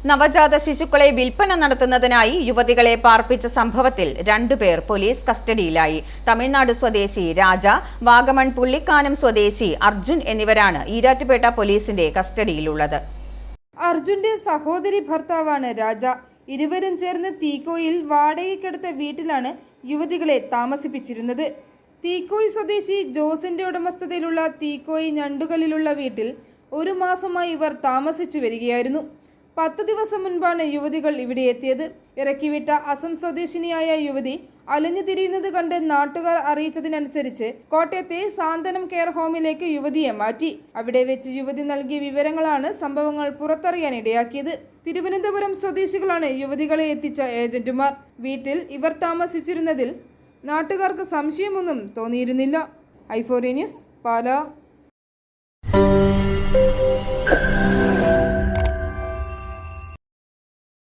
നവജാത ശിശുക്കളെ വിൽപ്പന നടത്തുന്നതിനായി യുവതികളെ പാർപ്പിച്ച സംഭവത്തിൽ 2 പേർ പോലീസ് കസ്റ്റഡിയിലായി. തമിഴ്നാട് സ്വദേശി രാജ, വാഗമൺ പുള്ളിക്കാനം സ്വദേശി അർജുൻ എന്നിവരാണ് ഈരാറ്റുപേട്ട പോലീസിന്റെ കസ്റ്റഡിയിലുള്ളത്. അർജുന്റെ സഹോദരി ഭർത്താവാണ് രാജ. ഇരുവരും ചേർന്ന് തീക്കോയിൽ വാടകയ്ക്കെടുത്ത വീട്ടിലാണ് യുവതികളെ താമസിപ്പിച്ചിരുന്നത്. തീക്കോയി സ്വദേശി ജോസിന്റെ ഉടമസ്ഥതയിലുള്ള തീക്കോയി ഞണ്ടുകലിലുള്ള വീട്ടിൽ 1 മാസമായി ഇവർ താമസിച്ചു വരികയായിരുന്നു. 10 ദിവസം മുൻപാണ് യുവതികൾ ഇവിടെ എത്തിയത്. ഇറക്കിവിട്ട അസം സ്വദേശിനിയായ യുവതി അലഞ്ഞു തിരിയുന്നത് കണ്ട് നാട്ടുകാർ അറിയിച്ചതിനനുസരിച്ച് കോട്ടയത്തെ സാന്ത്വനം കെയർ ഹോമിലേക്ക് യുവതിയെ മാറ്റി. അവിടെ വെച്ച് യുവതി നൽകിയ വിവരങ്ങളാണ് സംഭവങ്ങൾ പുറത്തറിയാൻ ഇടയാക്കിയത്. തിരുവനന്തപുരം സ്വദേശികളാണ് യുവതികളെ എത്തിച്ച ഏജന്റുമാർ. വീട്ടിൽ ഇവർ താമസിച്ചിരുന്നതിൽ നാട്ടുകാർക്ക് സംശയമൊന്നും തോന്നിയിരുന്നില്ല. i4 news, Pala.